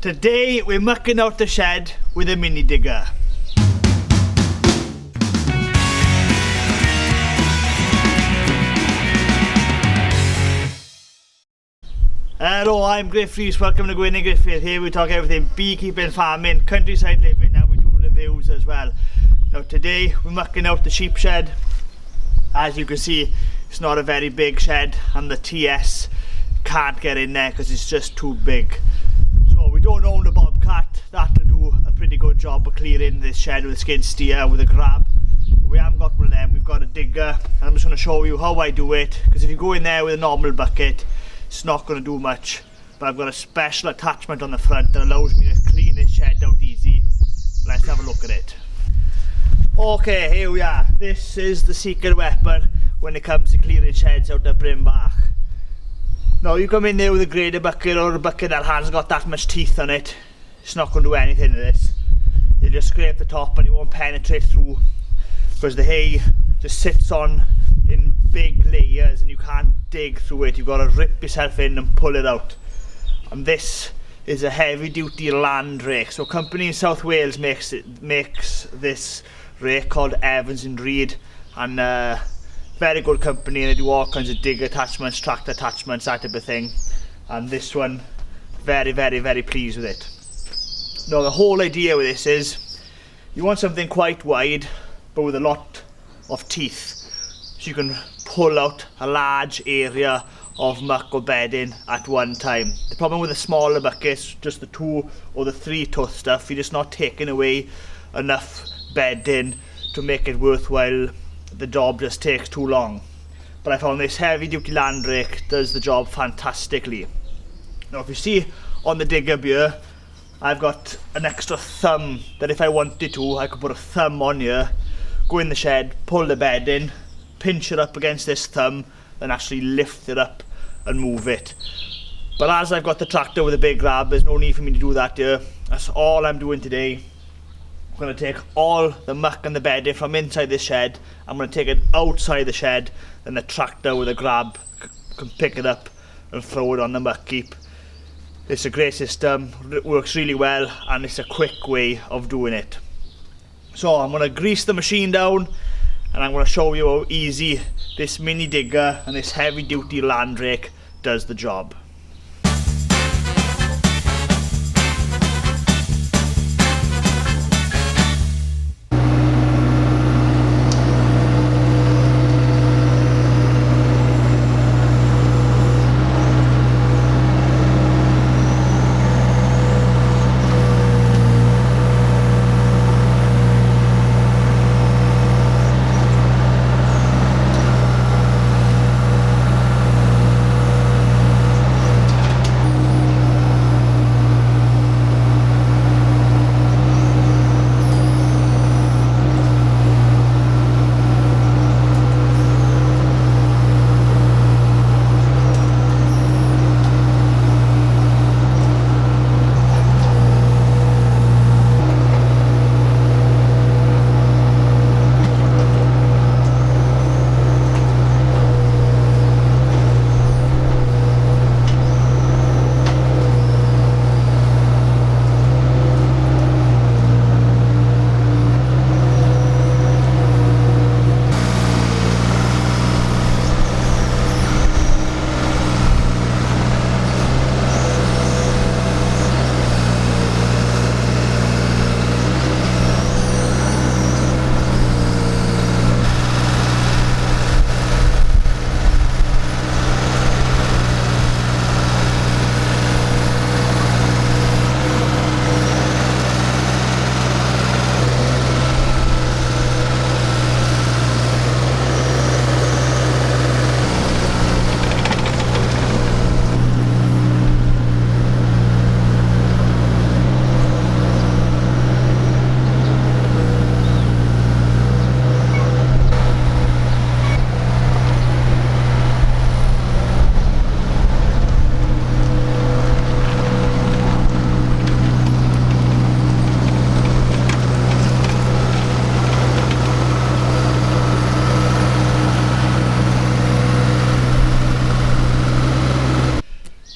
Today we're mucking out the shed with a mini digger. Hello, I'm Griff Rees, welcome to Gwynedd Griffith. Here we talk everything beekeeping, farming, countryside living, and we do reviews as well. Now today we're mucking out the sheep shed. As you can see, it's not a very big shed and the TS can't get in there because it's just too big. So we don't own the Bobcat. That'll do a pretty good job of clearing this shed with a skid steer, with a grab. But we haven't got one of them, we've got a digger, and I'm just going to show you how I do it, because if you go in there with a normal bucket, it's not going to do much. But I've got a special attachment on the front that allows me to clean this shed out easy. Let's have a look at it. Okay, here we are. This is the secret weapon when it comes to clearing sheds out of Brimbach. Now you come in there with a grader bucket or a bucket that hasn't got that much teeth on it, it's not going to do anything to this. You'll just scrape the top and it won't penetrate through, because the hay just sits on in big layers and you can't dig through it. You've got to rip yourself in and pull it out. And this is a heavy duty land rake. So a company in South Wales makes this rake called Evans and Reed, and very good company, and they do all kinds of dig attachments, tractor attachments, that type of thing. And this one, very pleased with it. Now the whole idea with this is you want something quite wide but with a lot of teeth, so you can pull out a large area of muck or bedding at one time. The problem with the smaller buckets, just the 2 or the 3 tooth stuff, you're just not taking away enough bedding to make it worthwhile. The job just takes too long. But I found this heavy duty land rake does the job fantastically. Now if you see on the digger here, I've got an extra thumb that if I wanted to, I could put a thumb on here, go in the shed, pull the bed in, pinch it up against this thumb, then actually lift it up and move it. But as I've got the tractor with a big grab, there's no need for me to do that here. That's all I'm doing today. I'm going to take all the muck and the bedding from inside the shed, I'm going to take it outside the shed, then the tractor with a grab can pick it up and throw it on the muck heap. It's a great system, it works really well, and it's a quick way of doing it. So I'm going to grease the machine down and I'm going to show you how easy this mini digger and this heavy duty land rake does the job.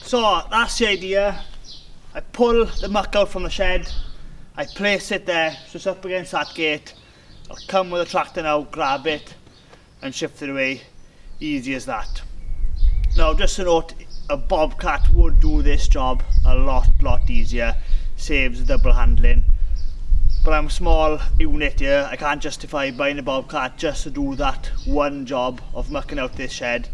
So that's the idea. I pull the muck out from the shed, I place it there, so it's up against that gate. I'll come with the tractor now, grab it and shift it away, easy as that. Now just a note, a Bobcat would do this job a lot easier, saves the double handling. But I'm a small unit here, I can't justify buying a Bobcat just to do that one job of mucking out this shed,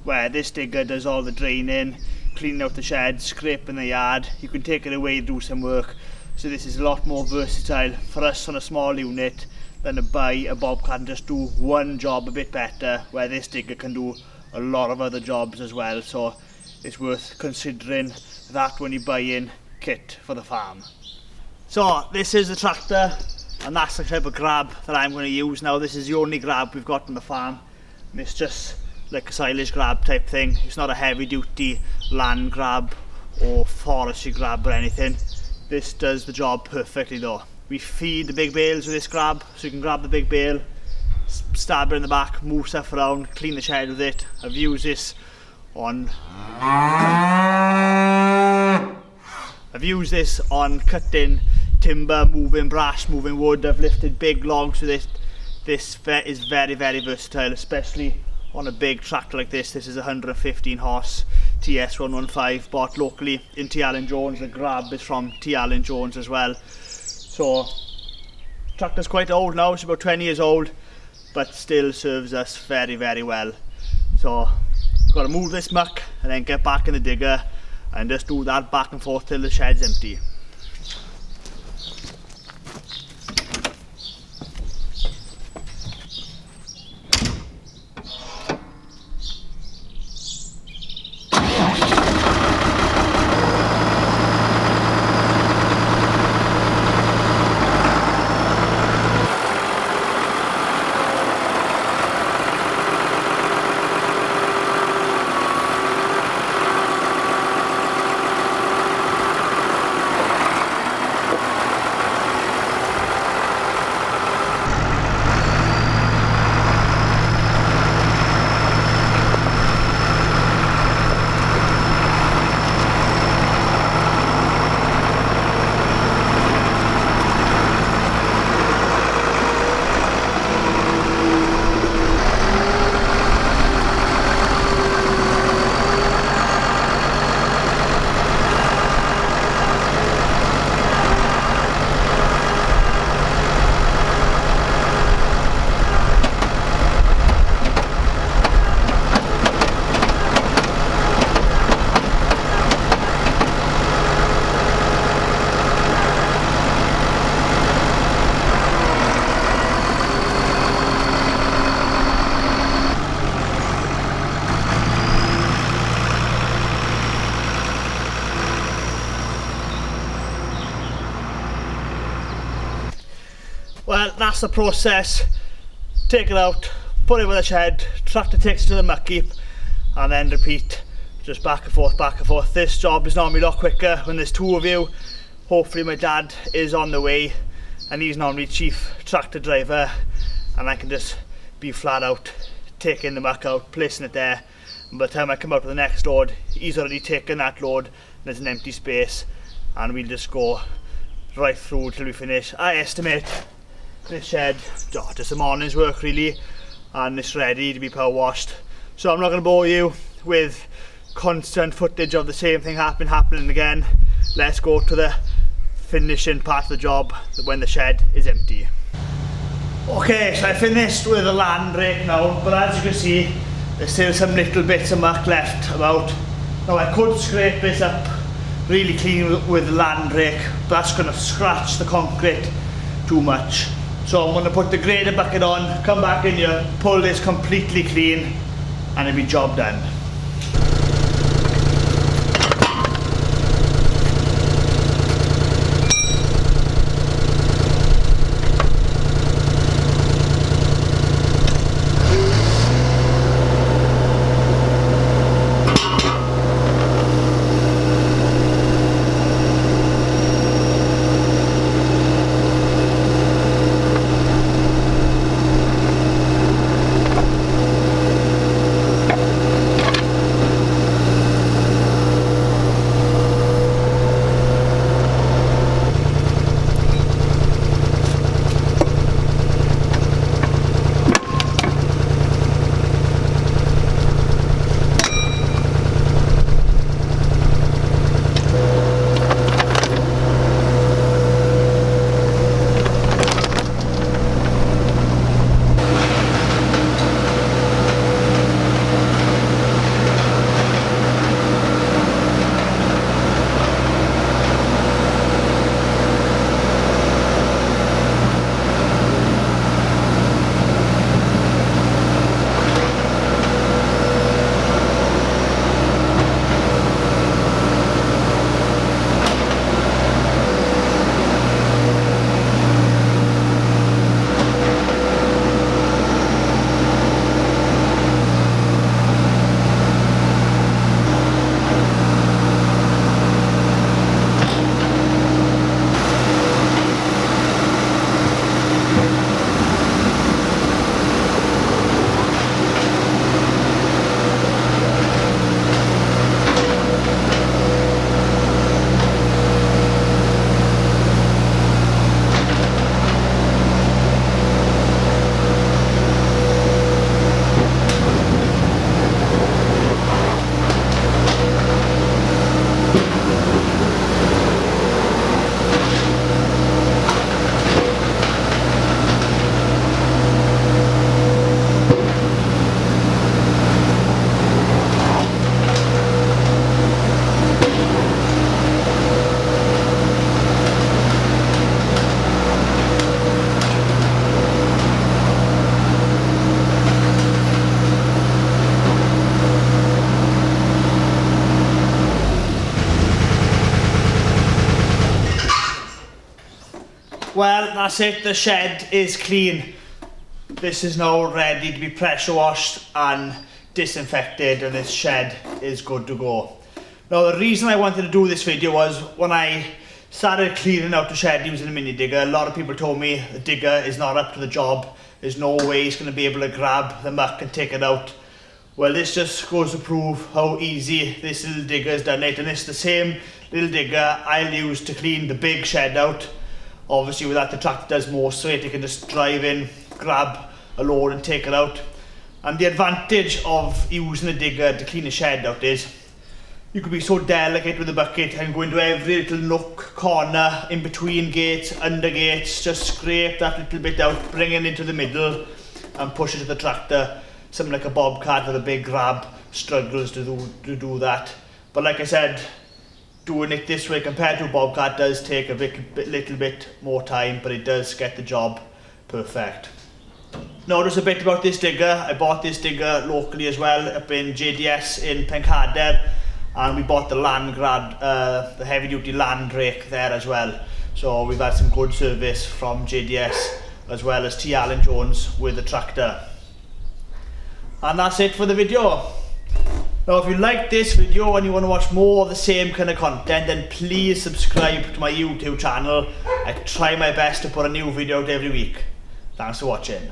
where this digger does all the draining, cleaning out the shed, scraping the yard. You can take it away, do some work. So this is a lot more versatile for us on a small unit than to buy a Bobcat and just do one job a bit better, where this digger can do a lot of other jobs as well. So it's worth considering that when you buy in kit for the farm. So this is the tractor, and that's the type of grab that I'm going to use now. This is the only grab we've got on the farm, and it's just like a silage grab type thing. It's not a heavy duty land grab or forestry grab or anything. This does the job perfectly though. We feed the big bales with this grab, so you can grab the big bale, stab it in the back, move stuff around, clean the shed with it. I've used this on cutting timber, moving brash, moving wood. I've lifted big logs with it. This is very versatile, especially on a big tractor like this. This is a 115 horse TS115 bought locally in T. Allen Jones. The grab is from T. Allen Jones as well. So tractor's quite old now, it's about 20 years old, but still serves us very well. So got to move this muck and then get back in the digger and just do that back and forth till the shed's empty. Well, that's the process. Take it out, put it with a shed, tractor takes it to the muck heap, and then repeat, just back and forth. This job is normally a lot quicker when there's two of you. Hopefully my dad is on the way, and he's normally chief tractor driver, and I can just be flat out taking the muck out, placing it there, and by the time I come out with the next load, he's already taken that load, and there's an empty space, and we'll just go right through till we finish. I estimate this shed, just a morning's work really, and it's ready to be power washed. So I'm not going to bore you with constant footage of the same thing happening again. Let's go to the finishing part of the job when the shed is empty. Okay, so I finished with the land rake now, but as you can see there's still some little bits of muck left about. Now I could scrape this up really clean with the land rake, but that's going to scratch the concrete too much. So I'm going to put the grader bucket on, come back in here, pull this completely clean, and it'll be job done. Well, that's it, the shed is clean. This is now ready to be pressure washed and disinfected, and this shed is good to go. Now the reason I wanted to do this video was when I started cleaning out the shed using a mini digger, a lot of people told me the digger is not up to the job. There's no way it's going to be able to grab the muck and take it out. Well, this just goes to prove how easy this little digger has done it, and it's the same little digger I'll use to clean the big shed out. Obviously with that the tractor does most of it, you can just drive in, grab a load and take it out. And the advantage of using a digger to clean a shed out is you could be so delicate with the bucket and go into every little nook, corner, in between gates, under gates, just scrape that little bit out, bring it into the middle and push it to the tractor. Something like a Bobcat with a big grab struggles to do that. But like I said, doing it this way compared to a Bobcat does take a little bit more time, but it does get the job perfect. Now just a bit about this digger. I bought this digger locally as well, up in JDS in Pencader, and we bought the heavy duty land rake there as well. So we've had some good service from JDS as well as T. Allen Jones with the tractor. And that's it for the video. Now if you like this video and you want to watch more of the same kind of content, then please subscribe to my YouTube channel. I try my best to put a new video out every week. Thanks for watching.